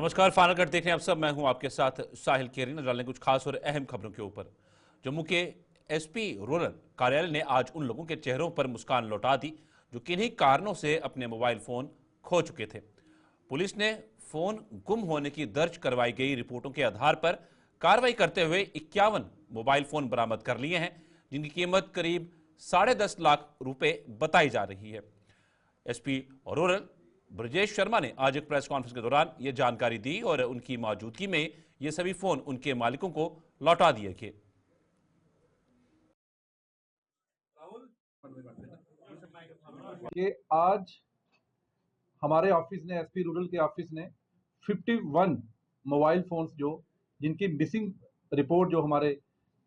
नमस्कार, final cut देख रहे हैं आप सब। मैं हूं आपके साथ साहिल केरी। नजर डालें कुछ खास और अहम खबरों के ऊपर। जम्मू के एसपी रूरल कार्यालय ने आज उन लोगों के चेहरों पर मुस्कान लौटा दी जो किन्हीं कारणों से अपने मोबाइल फोन खो चुके थे। पुलिस ने फोन गुम होने की दर्ज करवाई गई रिपोर्टों के आधार पर कार्रवाई करते हुए 51 मोबाइल फोन बरामद कर लिए हैं, जिनकी कीमत करीब 10.5 लाख रुपए बताई जा रही है। एसपी रूरल ब्रजेश शर्मा ने आज एक प्रेस कॉन्फ्रेंस के दौरान यह जानकारी दी और उनकी मौजूदगी में ये सभी फोन उनके मालिकों को लौटा दिए गए। ये आज हमारे ऑफिस ने, एसपी रूरल के ऑफिस ने 51 मोबाइल फोन्स जिनकी मिसिंग रिपोर्ट हमारे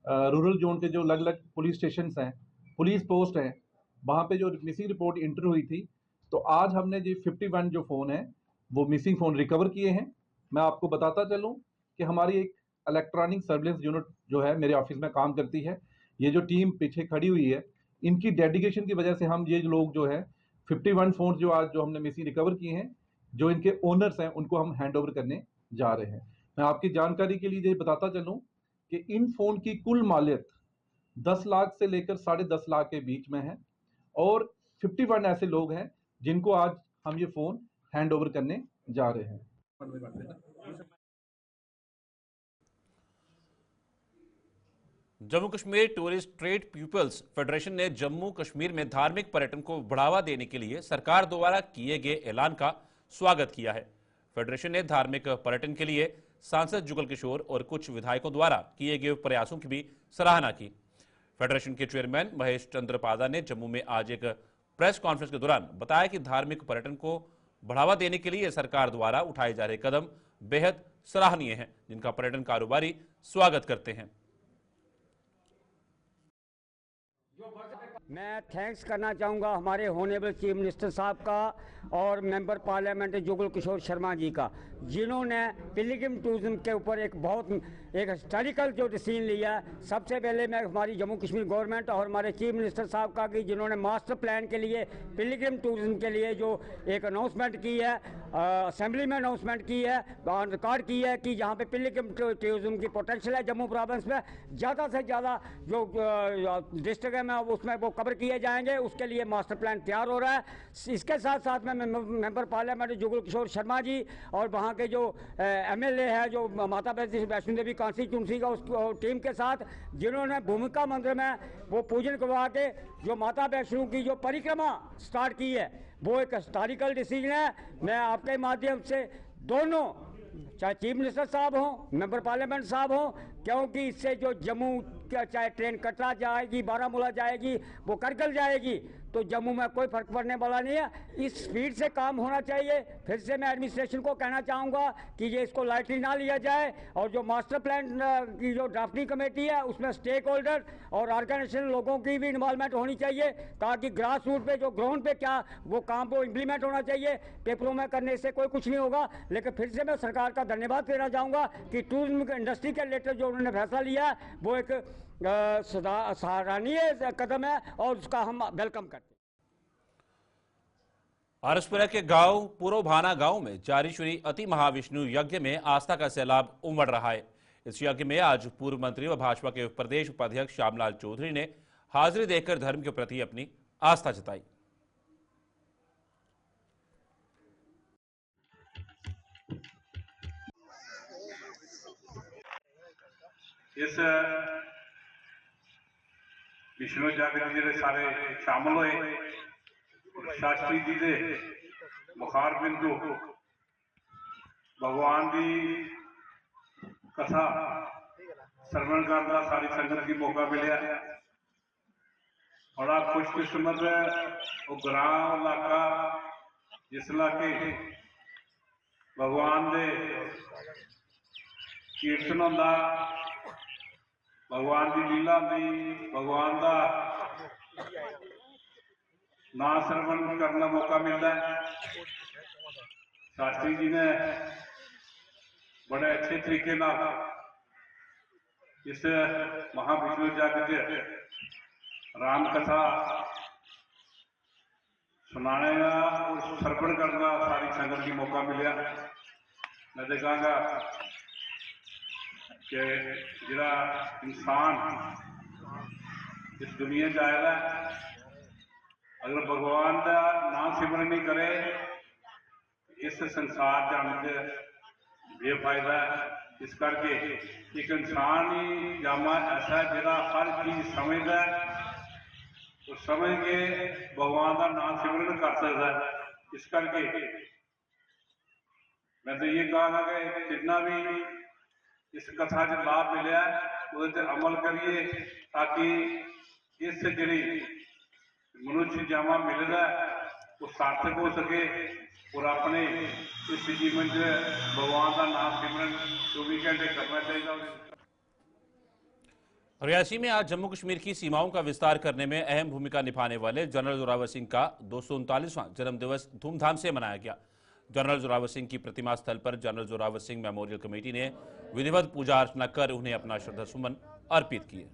रूरल जोन के अलग अलग पुलिस स्टेशन हैं, पुलिस पोस्ट हैं, वहाँ पे मिसिंग रिपोर्ट इंटर हुई थी। तो आज हमने 51 फ़ोन है वो मिसिंग फ़ोन रिकवर किए हैं। मैं आपको बताता चलूँ कि हमारी एक इलेक्ट्रॉनिक सर्विलेंस यूनिट है मेरे ऑफिस में काम करती है। ये जो टीम पीछे खड़ी हुई है, इनकी डेडिकेशन की वजह से हम ये लोग 51 फ़ोन आज हमने मिसिंग रिकवर किए हैं, जो इनके ओनर्स हैं उनको हम हैंड ओवर करने जा रहे हैं। मैं आपकी जानकारी के लिए बताता चलूँ कि इन फ़ोन की कुल मालियत 10 लाख से लेकर 10.5 लाख के बीच में है और 51 ऐसे लोग हैं जिनको आज हम ये फोन हैंड ओवर करने जा रहे हैं। Jammu Kashmir tourist trade peoples federation ने जम्मू कश्मीर में धार्मिक पर्यटन को बढ़ावा देने के लिए सरकार द्वारा किए गए ऐलान का स्वागत किया है। फेडरेशन ने धार्मिक पर्यटन के लिए सांसद जुगल किशोर और कुछ विधायकों द्वारा किए गए प्रयासों की भी सराहना की। फेडरेशन के चेयरमैन महेश चंद्र पादा ने जम्मू में आज एक प्रेस कॉन्फ्रेंस के दौरान बताया कि धार्मिक पर्यटन को बढ़ावा देने के लिए सरकार द्वारा उठाए जा रहे कदम बेहद सराहनीय हैं, जिनका पर्यटन कारोबारी स्वागत करते हैं। मैं थैंक्स करना चाहूँगा हमारे होनेबल चीफ मिनिस्टर साहब का और मेंबर पार्लियामेंट जुगल किशोर शर्मा जी का, जिन्होंने पिलग्रिम टूरिज्म के ऊपर एक हिस्टोरिकल डिसीजन लिया। सबसे पहले मैं हमारी जम्मू कश्मीर गवर्नमेंट और हमारे चीफ मिनिस्टर साहब का कि जिन्होंने मास्टर प्लान के लिए पिलग्रिम टूरिज्म के लिए जो एक अनाउंसमेंट की है, असेंबली में अनाउंसमेंट की है, ऑन रिकॉर्ड की है कि जहाँ पे पिलग्रिम टूरिज्म की पोटेंशियल है जम्मू प्रोविंस में, ज़्यादा से ज़्यादा जो डिस्ट्रिक्ट है मैं उसमें वो कवर किए जाएंगे। उसके लिए मास्टर प्लान तैयार हो रहा है। इसके साथ साथ में मेंबर पार्लियामेंट जुगल किशोर शर्मा जी और वहाँ के जो एमएलए है जो माता वैष्णो देवी कॉन्स्टिट्यूंसी का उस टीम के साथ, जिन्होंने भूमिका मंदिर में वो पूजन करवा के जो माता वैष्णो की जो परिक्रमा स्टार्ट की है, वो एक हिस्टोरिकल डिसीजन है। मैं आपके माध्यम से दोनों, चाहे चीफ मिनिस्टर साहब हों, मेंबर पार्लियामेंट साहब हों, क्योंकि इससे जो जम्मू का चाहे ट्रेन कटरा जाएगी, बारामूला जाएगी, वो करगिल जाएगी, तो जम्मू में कोई फर्क पड़ने वाला नहीं है। इस स्पीड से काम होना चाहिए। फिर से मैं एडमिनिस्ट्रेशन को कहना चाहूँगा कि ये इसको लाइटली ना लिया जाए और जो मास्टर प्लान की जो ड्राफ्टिंग कमेटी है उसमें स्टेक होल्डर और ऑर्गेनाइजेशन लोगों की भी इन्वॉल्वमेंट होनी चाहिए, ताकि ग्रास रूट पे जो ग्राउंड पे क्या वो काम वो इम्प्लीमेंट होना चाहिए। पेपरों में करने से कोई कुछ नहीं होगा। लेकिन फिर से मैं सरकार का धन्यवाद देना चाहूँगा कि टूरिज्म इंडस्ट्री के रिलेटेड जो उन्होंने फैसला लिया है वो एक सराहनीय कदम है और उसका हम वेलकम करते हैं। आरसपुरा के गांव पुरोभाना गांव में जारी श्री अति महाविष्णु यज्ञ में आस्था का सैलाब उमड़ रहा है। इस यज्ञ में आज पूर्व मंत्री व भाजपा के प्रदेश उपाध्यक्ष श्यामलाल चौधरी ने हाजिरी देकर धर्म के प्रति अपनी आस्था जताई। इस विष्णु जागरण जिहड़े सारे शामिल हुए, शास्त्री जी के मुखार बिंदु भगवान की कथा श्रवण करने का सारी संगत की मौका मिले। बड़ा खुशकिस्मत है वो ग्राम इलाका जिस इलाके भगवान के कीर्तन होंदा, भगवान की लीला दी, भगवान का नाम श्रवण करने का मौका मिलता है। शास्त्री जी ने बड़े अच्छे तरीके इस महाविष्णु यज्ञ राम कथा सुनाने का और श्रवण करने का सारी संगत की मौका मिला। मैं तो कहूँगा कि जिहड़ा इंसान इस दुनिया च आया अगर भगवान का नाम सिमरन नहीं करे इस संसार जाने च बेफायदा है। इस करके एक इंसान ही जामा ऐसा जिहड़ा हर चीज समझदा है तो समझ के भगवान का नाम सिमरन कर सकता है। इस करके मैं तो ये कहना कि जितना भी इस कथा च लाभ मिले उस अमल करिए ताकि इस जी मनुष्य जामा मिलता वो सार्थक हो सके और अपने इस जीवन च भगवान का नाम सिमरन 24 घंटे करना चाहिए। रियासी में आज जम्मू कश्मीर की सीमाओं का विस्तार करने में अहम भूमिका निभाने वाले जनरल जोरावर सिंह का 239वां जन्मदिवस धूमधाम से मनाया गया। जनरल जोरावर सिंह की प्रतिमा स्थल पर general Zorawar Singh memorial committee ने विधिवत पूजा अर्चना कर उन्हें अपना श्रद्धासुमन अर्पित किए।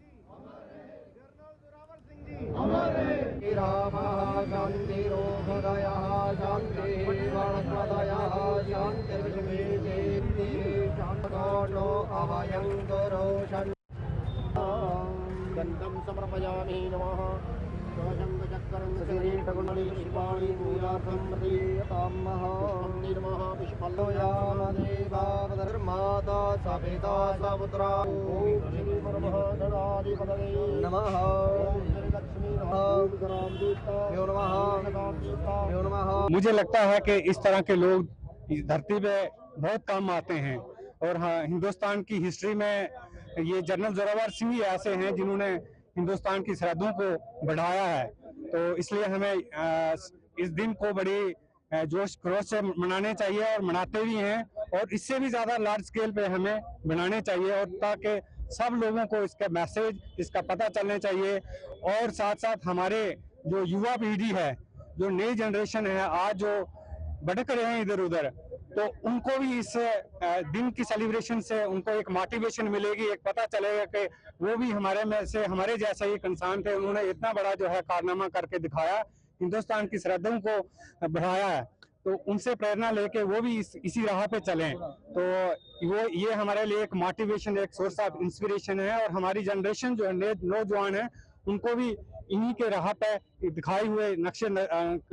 गन्धं समर्पयामि नमः शिवशङ्खचक्रं श्रीकुण्डली पुष्पाणि पूजार्थं प्रतीयतामः नमः पुष्पल्लोयामदेवावधर्माता सपिता सपुत्रा ॐ श्री परमहंसनाधिपतये नमः ॐ श्रीलक्ष्मी नमः। मुझे लगता है कि इस तरह के लोग इस धरती पे बहुत काम आते हैं और हाँ, हिंदुस्तान की हिस्ट्री में ये जनरल जोरावर सिंह ही ऐसे हैं जिन्होंने हिंदुस्तान की सरहदों को बढ़ाया है। तो इसलिए हमें इस दिन को बड़ी जोश खरोश से मनाने चाहिए और मनाते भी हैं और इससे भी ज्यादा लार्ज स्केल पे हमें बनाने चाहिए और ताकि सब लोगों को इसका मैसेज इसका पता चलने चाहिए। और साथ साथ हमारे जो युवा पीढ़ी है जो नई जनरेशन है आज जो भटक रहे हैं इधर उधर तो उनको भी इस दिन की सेलिब्रेशन से उनको एक मोटिवेशन मिलेगी, एक पता चलेगा कि वो भी हमारे में से हमारे जैसा ही एक इंसान थे। उन्होंने इतना बड़ा जो है कारनामा करके दिखाया, हिंदुस्तान की सरहदों को बढ़ाया है, तो उनसे प्रेरणा लेके वो भी इसी राह पे चलें। तो वो ये हमारे लिए एक मोटिवेशन एक सोर्स ऑफ इंस्पिरेशन है और हमारी जनरेशन जो है नौजवान है उनको भी इन्हीं के राह पे दिखाए हुए नक्शे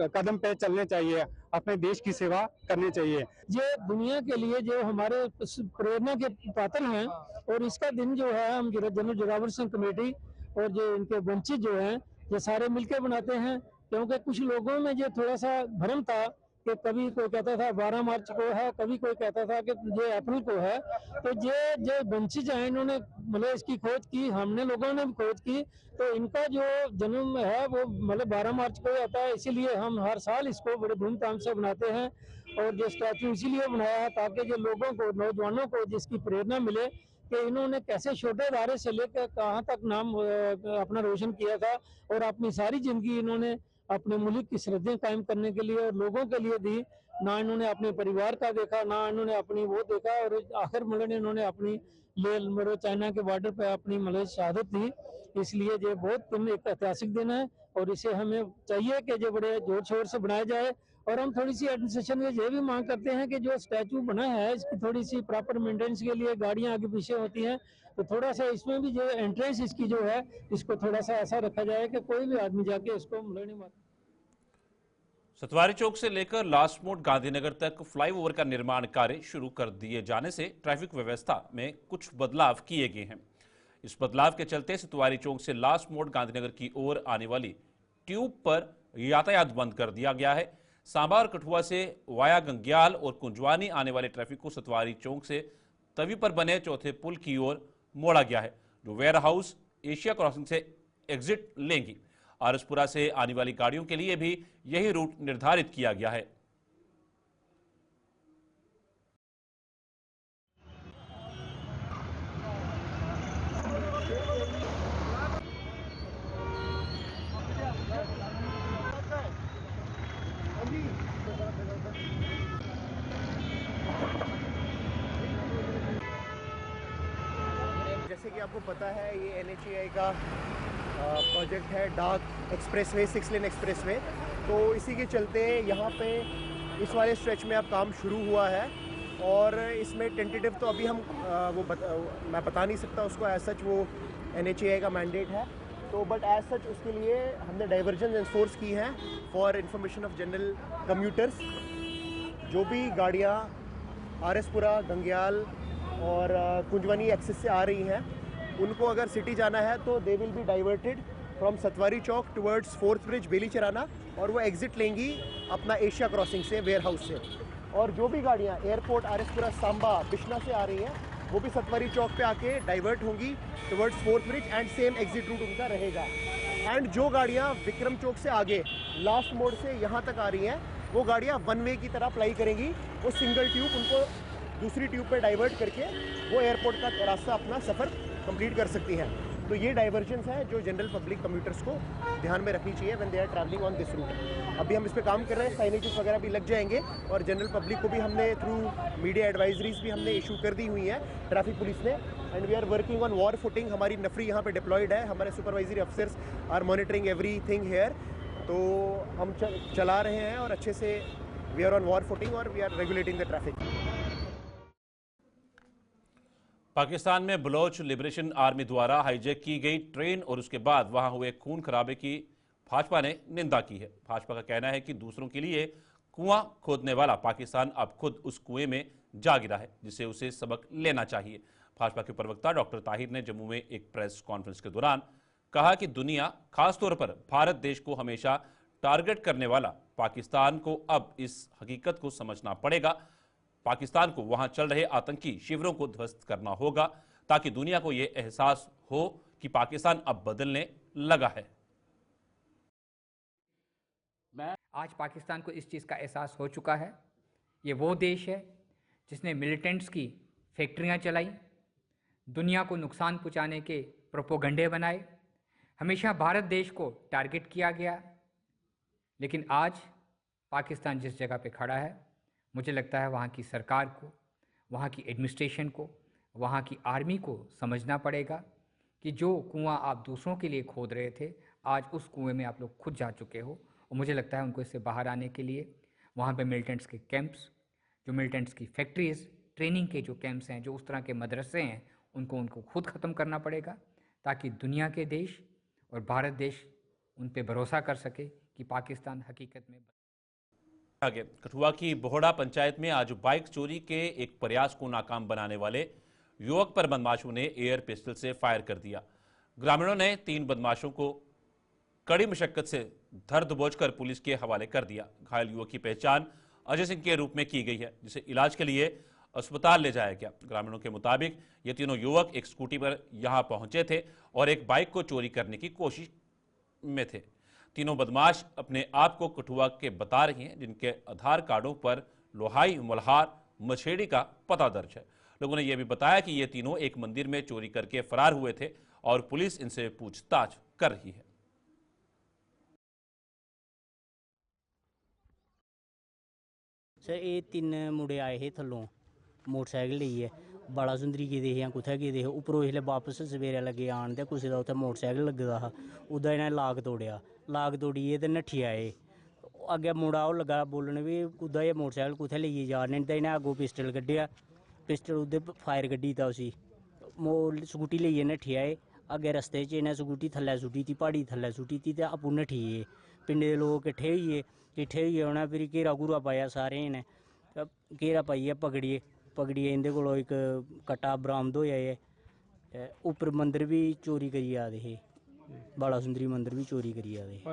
कदम पे चलने चाहिए, अपने देश की सेवा करनी चाहिए। ये दुनिया के लिए जो हमारे प्रेरणा के पात्र हैं और इसका दिन जो है हम जनरल जोरावर सिंह कमेटी और जो इनके वंचित जो हैं ये सारे मिलकर बनाते हैं। क्योंकि कुछ लोगों में ये थोड़ा सा भ्रम था कि कभी कोई कहता था 12 मार्च को है, कभी कोई कहता था कि ये अप्रैल को है। तो ये जो वंचित हैं इन्होंने मतलब इसकी खोज की, हमने लोगों ने भी खोज की, तो इनका जो जन्म है वो मतलब 12 मार्च को आता है। इसीलिए हम हर साल इसको बड़े धूमधाम से बनाते हैं और ये स्टैचू इसीलिए बनाया है ताकि जो लोगों को नौजवानों को जिसकी प्रेरणा मिले कि इन्होंने कैसे छोटे इदारे से लेकर कहाँ तक नाम अपना रोशन किया था और अपनी सारी जिंदगी इन्होंने अपने मुल्क की सरहदें कायम करने के लिए और लोगों के लिए दी। ना इन्होंने अपने परिवार का देखा, ना इन्होंने अपनी वो देखा और आखिर मतलब इन्होंने अपनी ले चाइना के बॉर्डर पे अपनी मतलब शहादत दी। इसलिए ये बहुत एक ऐतिहासिक दिन है और इसे हमें चाहिए कि जो बड़े जोर शोर से बनाया जाए। और हम थोड़ी सी एडमिनिस्ट्रेशन में ये भी मांग करते हैं कि जो स्टैचू बना है इसकी थोड़ी सी प्रॉपर मेंटेनेंस के लिए गाड़ियां आगे पीछे होती हैं, तो थोड़ा सा इसमें भी जो एंट्रेंस इसकी जो है इसको थोड़ा सा ऐसा रखा जाए कि कोई भी आदमी जाके इसको नहीं मार। सतवारी चौक से लेकर लास्ट मोड गांधीनगर तक फ्लाईओवर का निर्माण कार्य शुरू कर दिए जाने से ट्रैफिक व्यवस्था में कुछ बदलाव किए गए हैं। इस बदलाव के चलते सतवारी चौक से लास्ट मोड गांधीनगर की ओर आने वाली ट्यूब पर यातायात बंद कर दिया गया है। सांबा और कठुआ से वाया गंग्याल और कुंजवानी आने वाले ट्रैफिक को सतवारी चौक से तवी पर बने चौथे पुल की ओर मोड़ा गया है, जो वेयर हाउस एशिया क्रॉसिंग से एग्जिट लेंगी। आरसपुरा से आने वाली गाड़ियों के लिए भी यही रूट निर्धारित किया गया है। जैसे कि आपको पता है ये NHAI का प्रोजेक्ट है डार्क एक्सप्रेसवे 6 लेन एक्सप्रेसवे, तो इसी के चलते यहाँ पे इस वाले स्ट्रेच में अब काम शुरू हुआ है और इसमें टेंटेटिव तो अभी हम मैं बता नहीं सकता उसको, एज सच वो NHAI का मैंडेट है, तो बट एज सच उसके लिए हमने डाइवर्जन एनफोर्स की हैं for information of general commuters. जो भी गाड़ियाँ आरएसपुरा, गंग्याल और कुंजवानी एक्सिस से आ रही हैं, उनको अगर सिटी जाना है तो they will be diverted from Satwari Chowk towards fourth bridge Belicharana, और वो एग्जिट लेंगी अपना एशिया क्रॉसिंग से, वेयर हाउस से। और जो भी गाड़ियाँ एयरपोर्ट, आरएसपुरा, सांबा, बिश्ना से आ रही हैं, वो भी सतवारी चौक पे आके डाइवर्ट होंगी towards fourth bridge, and same exit root उनका रहेगा। एंड जो गाड़ियाँ विक्रम चौक से आगे लास्ट मोड़ से यहाँ तक आ रही हैं, वो गाड़ियाँ वन वे की तरह अप्लाई करेंगी। वो सिंगल ट्यूब उनको दूसरी ट्यूब पे डाइवर्ट करके वो एयरपोर्ट का रास्ता अपना सफ़र कंप्लीट कर सकती हैं। तो ये डाइवर्जन्स हैं जो जनरल पब्लिक कम्यूटर्स को ध्यान में रखनी चाहिए when they are travelling on this route. अभी हम इस पे काम कर रहे हैं, साइनेजेस वगैरह भी लग जाएंगे, और जनरल पब्लिक को भी हमने थ्रू मीडिया एडवाइजरीज भी हमने इशू कर दी हुई हैं ट्रैफिक पुलिस ने। And we are working on war footing. हमारी नफरी यहाँ पे डिप्लॉयड है, हमारे सुपरवाइजरी अफसर्स आर मॉनिटरिंग एवरीथिंग हेयर। तो हम चला रहे हैं और अच्छे से we are on war footing और we are regulating the traffic. Pakistan में बलोच लिबरेशन आर्मी द्वारा हाईजैक की गई ट्रेन और उसके बाद वहां हुए खून खराबे की भाजपा ने निंदा की है। भाजपा का कहना है कि दूसरों के लिए कुआं खोदने वाला पाकिस्तान अब खुद उस कुएं में जा गिरा है, जिसे उसे सबक लेना चाहिए। भाजपा के प्रवक्ता डॉक्टर ताहिर ने जम्मू में एक प्रेस कॉन्फ्रेंस के दौरान कहा कि दुनिया, खासतौर पर भारत देश को हमेशा टारगेट करने वाला पाकिस्तान को अब इस हकीकत को समझना पड़ेगा। पाकिस्तान को वहां चल रहे आतंकी शिविरों को ध्वस्त करना होगा, ताकि दुनिया को यह एहसास हो कि पाकिस्तान अब बदलने लगा है। आज पाकिस्तान को इस चीज़ का एहसास हो चुका है। ये वो देश है जिसने मिलिटेंट्स की फैक्ट्रियां चलाई, दुनिया को नुकसान पहुंचाने के प्रोपोगंडे बनाए, हमेशा भारत देश को टारगेट किया गया। लेकिन आज पाकिस्तान जिस जगह पे खड़ा है, मुझे लगता है वहाँ की सरकार को, वहाँ की एडमिनिस्ट्रेशन को, वहाँ की आर्मी को समझना पड़ेगा कि जो कुआं आप दूसरों के लिए खोद रहे थे, आज उस कुएं में आप लोग खुद जा चुके हो। और मुझे लगता है उनको इससे बाहर आने के लिए वहाँ पे मिलिटेंट्स के कैंप्स, जो मिलिटेंट्स की फैक्ट्रीज़, ट्रेनिंग के जो कैंप्स हैं, जो उस तरह के मदरसे हैं, उनको खुद ख़त्म करना पड़ेगा, ताकि दुनिया के देश और भारत देश उन पर भरोसा कर सके कि पाकिस्तान हकीकत में। आगे कठुआ की बोहड़ा पंचायत में आज बाइक चोरी के एक प्रयास को नाकाम बनाने वाले युवक पर बदमाशों ने एयर पिस्टल से फायर कर दिया। ग्रामीणों ने 3 बदमाशों को कड़ी मशक्कत से धर दबोच कर पुलिस के हवाले कर दिया। घायल युवक की पहचान अजय सिंह के रूप में की गई है, जिसे इलाज के लिए अस्पताल ले जाया गया। ग्रामीणों के मुताबिक ये तीनों युवक एक स्कूटी पर यहां पहुंचे थे और एक बाइक को चोरी करने की कोशिश में थे। तीनों बदमाश अपने आप को कठुआ के बता रहे हैं, जिनके आधार कार्डों पर लोहाई, मल्हार, मछेड़ी का पता दर्ज है। लोगों ने यह भी बताया कि ये तीनों एक मंदिर में चोरी करके फरार हुए थे और पुलिस इनसे पूछताछ कर रही है। सर ये 3 मुड़े आए हे थल्लों मोटरसाइकिल लेइयै, बड़ा सुंदरी गेदे हे, कुत्थै गेदे हे, उप्परों इसलै वापस सवेरे लगे आन ते कुसै दा उत्थै मोटरसाइकिल लग्गे दा हा, ओह्दा इ'नें लाक तोड़ियै ते नट्ठी आए। अग्गें मुड़ा ओह् लग्गा बोलन भी कुद्दा एह् मोटरसाइकिल कुत्थै लेइयै जा ने, ते इ'नें अग्गों पिस्टल कड्ढेआ, पिस्टल ओह्दे फायर कड्ढी दित्ता उसी, स्कूटी लेइयै नट्ठी आए। अग्गें रस्ते च इ'नें स्कूटी थल्लै सुट्टी दित्ती, प्हाड़ी थल्लै सुट्टी दित्ती ते आपूं नट्ठी गे। पिंडे दे लोक किट्ठे होइयै उ'नें फिर घेरा पाया सारें जनें, घेरा पाइयै पकड़ियै इं'दे कोलों इक कट्टा बरामद होएआ ऐ। ते उप्पर मंदर बी चोरी करियै आ दे हे, बाला सुंदरी मंदर भी चोरी करियै आ दे हे।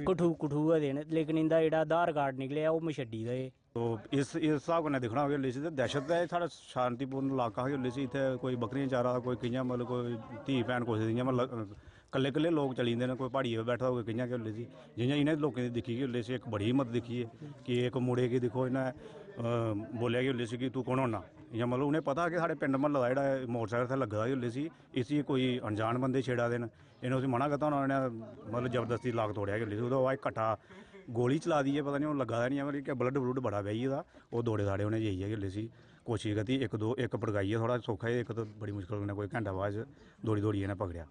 कठुआ दे न, लेकिन इंदा जेह्ड़ा आधार कार्ड निकलेआ ओह् मछड्डी दा ऐ। तो इस हिसाब कन्नै दिक्खना होवे इसलै ते दहशत है, साढ़ा शांतिपूर्ण इलाका है इसलै, इत्थै कोई बकरियां चारा दा, कोई कि'यां मतलब कोई धी भैन कुसै दी इ'यां मतलब कल्ले लोक चली जंदे न, कोई प्हाड़ियै पर बैठा होवे कि'यां के उसलै जि'यां इ'नें लोकें दी दिक्खी कि उसलै इक बड़ी हिम्मत दिक्खी है कि इक मुड़े गी दिक्खो इ'नें बोलेआ कि उसलै कि तू कौन होना, इ'यां मतलब उ'नें पता कि साढ़े पिंड म्हल्ला दा जेह्ड़ा मोटरसाइकिल इत्थै लग्गे दा उसलै इसी कोई अनजान बंदे छेड़ा दे न, इ'नें उसी मना कीता होना, इ'नें मतलब जबरदस्ती लाक तोड़ेआ कि उसलै ओह्दे बाद कट्टा गोली चला दी है, पता नहीं हूँ लग्गा दा नहीं है, मतलब ब्लड बड़ा बेही गेदा, ओह् दौड़े दाड़े उ'नें जाइयै कि उसलै कोशिश कीती, इक पड़काइयै थोड़ा सौखा, इक तो बड़ी मुश्कल कन्नै कोई घैंटा बाद दौड़ियै इ'नें पकड़ेआ,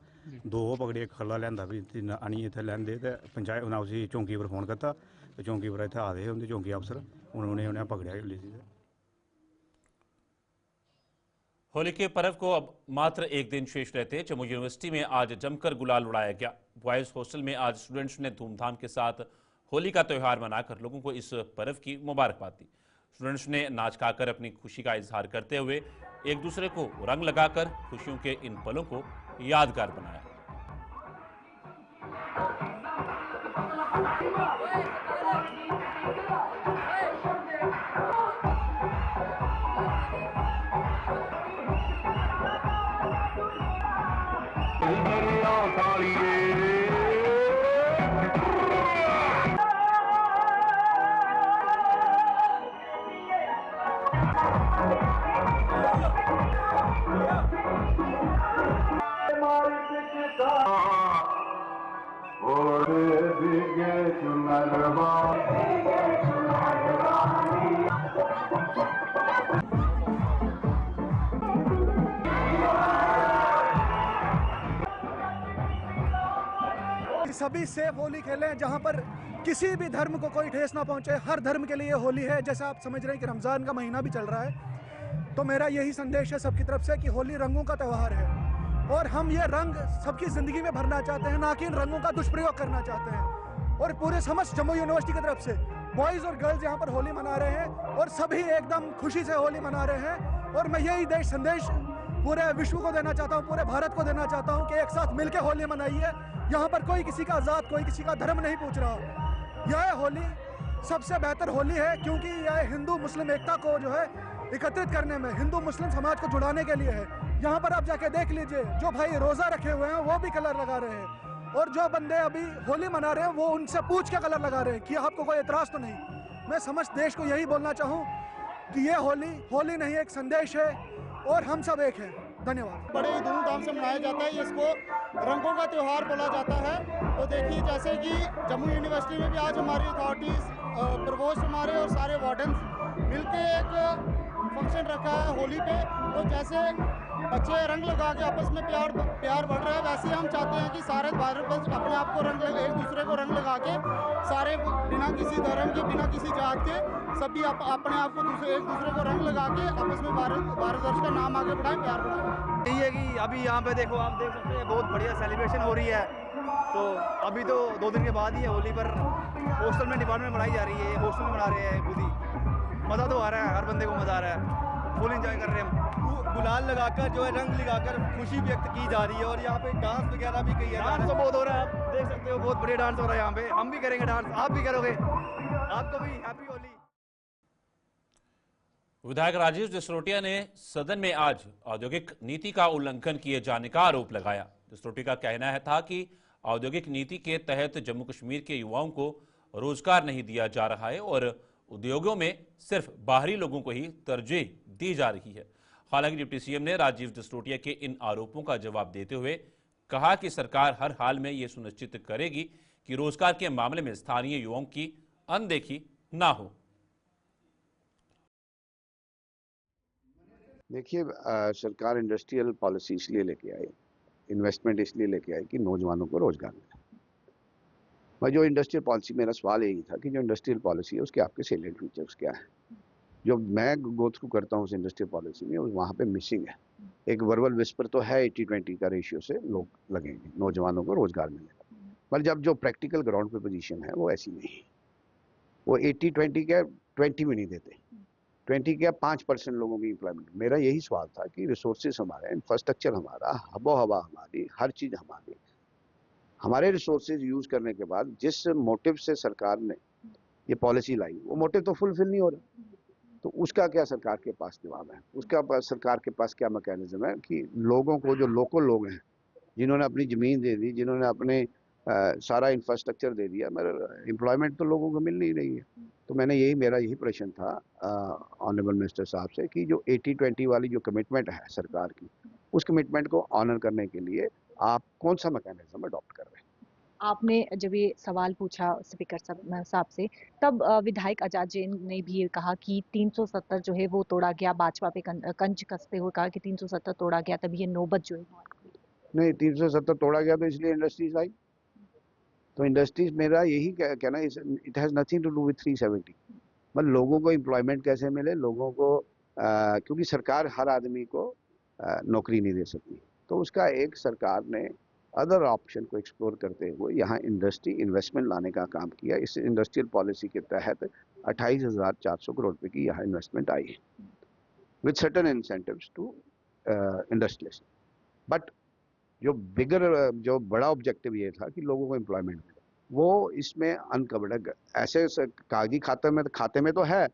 2 पकड़े, इक खल्ला लेआंदा, फ्ही 3 आनियै इत्थै लैंदे ते पंचायत उ'नें उसी चौंकी पर फोन कीता, ते चौंकी पर इत्थै आए दे हे उं'दे चौंकी अफसर, उ'नें पकड़ेआ उसलै। होली के पर्व को अब मात्र एक दिन शेष रहते जम्मू यूनिवर्सिटी में आज जमकर गुलाल उड़ाया गया। बॉयज हॉस्टल में आज स्टूडेंट्स ने धूमधाम के साथ होली का त्यौहार मनाकर लोगों को इस पर्व की मुबारकबाद दी। स्टूडेंट्स ने नाच गाकर अपनी खुशी का इजहार करते हुए एक दूसरे को रंग लगाकर खुशियों के इन पलों को यादगार बनाया। सभी सेफ होली खेलें, जहां पर किसी भी धर्म को कोई ठेस ना पहुंचे। हर धर्म के लिए होली है। जैसा आप समझ रहे हैं कि रमज़ान का महीना भी चल रहा है, तो मेरा यही संदेश है सबकी तरफ से कि होली रंगों का त्यौहार है और हम ये रंग सबकी ज़िंदगी में भरना चाहते हैं, ना कि इन रंगों का दुष्प्रयोग करना चाहते हैं। और पूरे समस्त जम्मू यूनिवर्सिटी की तरफ से बॉयज़ और गर्ल्स यहाँ पर होली मना रहे हैं और सभी एकदम खुशी से होली मना रहे हैं। और मैं यही देश संदेश पूरे विश्व को देना चाहता हूँ, पूरे भारत को देना चाहता हूँ कि एक साथ मिलकर होली मनाइए। यहाँ पर कोई किसी का जात, कोई किसी का धर्म नहीं पूछ रहा। यह होली सबसे बेहतर होली है क्योंकि यह हिंदू मुस्लिम एकता को जो है एकत्रित करने में, हिंदू मुस्लिम समाज को जुड़ाने के लिए है। यहाँ पर आप जाके देख लीजिए, जो भाई रोज़ा रखे हुए हैं वो भी कलर लगा रहे हैं और जो बंदे अभी होली मना रहे हैं वो उनसे पूछ के कलर लगा रहे हैं कि आपको कोई एतराज़ तो नहीं। मैं समस्त देश को यही बोलना चाहूँ कि ये होली नहीं, एक संदेश है और हम सब एक हैं। धन्यवाद। बड़े ही धूमधाम से मनाया जाता है, इसको रंगों का त्यौहार बोला जाता है। तो देखिए, जैसे कि जम्मू यूनिवर्सिटी में भी आज हमारी अथॉरिटीज़, प्रोवोस्ट हमारे और सारे वार्डन्स मिलके एक फंक्शन रखा है होली पे। तो जैसे बच्चे रंग लगा के आपस में प्यार बढ़ रहा है, वैसे ही हम चाहते हैं कि सारे भारत अपने आप को एक दूसरे को रंग लगा के सारे बिना किसी धर्म के, बिना किसी जात के सभी अपने आप को एक दूसरे को रंग लगा के आपस में भारत वर्ष का नाम आगे बढ़ाएं, प्यार बढ़ाएं। यही है कि अभी यहाँ पे देखो, आप देख सकते हैं बहुत बढ़िया सेलिब्रेशन हो रही है। तो अभी तो 2 दिन के बाद ही है होली, पर हॉस्टल में डिपार्टमेंट बनाई जा रही है, हॉस्टल में बना रहे हैं खुद ही। मज़ा तो आ रहा है, हर बंदे को मज़ा आ रहा है, फुल एंजॉय कर रहे हैं हम। गुलाल लगाकर जो है रंग लगाकर खुशी व्यक्त की जा रही है और यहाँ पे डांस वगैरह भी कई है। डांस तो बहुत हो रहा है, आप देख सकते हो, बहुत बढ़िया डांस हो रहा है यहाँ पे। हम भी करेंगे डांस, आप भी करोगे, आपको भी हैप्पी होली। विधायक राजीव जसरोटिया ने सदन में आज औद्योगिक नीति का उल्लंघन किए जाने का आरोप लगाया। जसरोटिया का कहना था कि औद्योगिक नीति के तहत जम्मू कश्मीर के युवाओं को रोजगार नहीं दिया जा रहा है और उद्योगों में सिर्फ बाहरी लोगों को ही तरजीह दी जा रही है। हालांकि डिप्टी सीएम ने राजीव जसरोटिया के इन आरोपों का जवाब देते हुए कहा कि सरकार हर हाल में ये सुनिश्चित करेगी कि रोजगार के मामले में स्थानीय युवाओं की अनदेखी ना हो। देखिए, सरकार इंडस्ट्रियल पॉलिसी इसलिए लेके आई, इन्वेस्टमेंट इसलिए लेके आई कि नौजवानों को रोजगार मिले। मैं जो इंडस्ट्रियल पॉलिसी, मेरा सवाल यही था कि जो इंडस्ट्रियल पॉलिसी है उसके आपके सैलिएंट फीचर्स क्या है। जो मैं गो थ्रू करता हूँ उस इंडस्ट्रियल पॉलिसी में, वहाँ पे मिसिंग है। एक वर्बल विस्पर तो है 80-20 का रेशियो से लोग लगेंगे, नौजवानों को रोजगार मिलेगा, पर जब जो प्रैक्टिकल ग्राउंड पे पोजीशन है वो ऐसी नहीं है। वो 80-20 क्या 20 भी नहीं देते, 20 क्या 5% लोगों की एम्प्लॉयमेंट। मेरा यही सवाल था कि रिसोर्सेज हमारे, इंफ्रास्ट्रक्चर हमारा, हवा हमारी, हर चीज़ हमारी, हमारे रिसोर्सेज यूज़ करने के बाद जिस मोटिव से सरकार ने ये पॉलिसी लाई, वो मोटिव तो फुलफिल नहीं हो रहा। तो उसका क्या सरकार के पास जवाब है, उसका सरकार के पास क्या मैकेनिज्म है कि लोगों को, जो लोकल लोग हैं जिन्होंने अपनी ज़मीन दे दी, जिन्होंने अपने सारा इंफ्रास्ट्रक्चर दे दिया, मगर एम्प्लॉयमेंट तो लोगों को मिल नहीं रही है। तो मेरा यही प्रश्न था ऑनरेबल मिनिस्टर साहब से कि जो 80-20 वाली जो कमिटमेंट है सरकार की, उस कमिटमेंट को ऑनर करने के लिए आप कौन सा मैकेनिज्म अडॉप्ट कर रहे हैं। आपने जब ये सवाल पूछा स्पीकर साहब से, तब विधायक आजाद जैन ने भी ये कहा कि 370 जो है वो तोड़ा गया, भाजपा पे कंज कसते हुए कहा कि 370 तोड़ा गया, तभी ये नौबत जो है नहीं, 370 तोड़ा गया तो इसलिए इंडस्ट्रीज आई। तो इंडस्ट्रीज, मेरा यही कहना, it has nothing to do with 370। मतलब लोगों को एम्प्लॉयमेंट कैसे मिले, लोगों को क्योंकि सरकार हर आदमी को नौकरी नहीं दे सकती। तो उसका एक सरकार ने अदर ऑप्शन को एक्सप्लोर करते हुए यहाँ इंडस्ट्री इन्वेस्टमेंट लाने का काम किया। इस इंडस्ट्रियल पॉलिसी के तहत 28,400 करोड़ रुपए की यहाँ इन्वेस्टमेंट आई है with certain incentives to industrialist. But जो बड़ा ऑब्जेक्टिव ये था कि लोगों को एम्प्लॉयमेंट मिले, वो इसमें अनकवर्ड है। ऐसे कागजी खाते में तो है,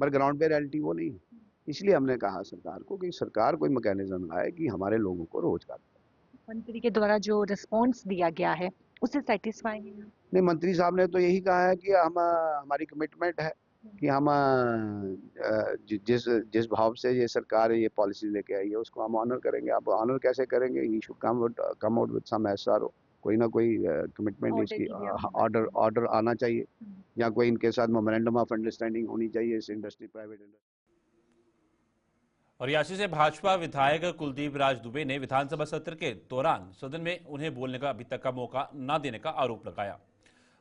पर ग्राउंड पे रियलिटी वो नहीं है। इसलिए हमने कहा सरकार को कि सरकार कोई मैकेनिज्म लाए कि हमारे लोगों को रोजगार। मंत्री के द्वारा जो रिस्पॉन्स दिया गया है उससे सेटिस्फाई नहीं, मंत्री साहब ने तो यही कहा है कि हमारी कमिटमेंट है कि हम जिस भाव से ये सरकार ये पॉलिसी लेके आई है उसको हम ऑनर करेंगे। आप ऑनर कैसे करेंगे? He should come out with some SRO, कोई ना कोई कमिटमेंट इसकी ऑर्डर आना चाहिए, या कोई इनके साथ मेमोरेंडम ऑफ अंडरस्टैंडिंग होनी चाहिए इस इंडस्ट्री प्राइवेट इंडस्ट्री। और रियासी से भाजपा विधायक कुलदीप राज दुबे ने विधानसभा सत्र के दौरान सदन में उन्हें बोलने का अभी तक का मौका न देने का आरोप लगाया।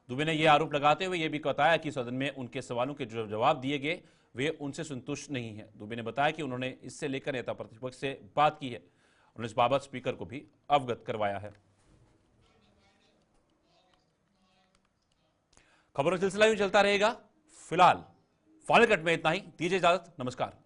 दुबे ने यह आरोप लगाते हुए यह भी बताया कि सदन में उनके सवालों के जो जवाब दिए गए वे उनसे संतुष्ट नहीं है। दुबे ने बताया कि उन्होंने इससे लेकर नेता प्रतिपक्ष से बात की है। उन्होंने इस बाबत स्पीकर को भी अवगत करवाया है। खबरों का सिलसिला यूं चलता रहेगा। फिलहाल फाइनल कट में इतना ही। दीजिए इजाजत, नमस्कार।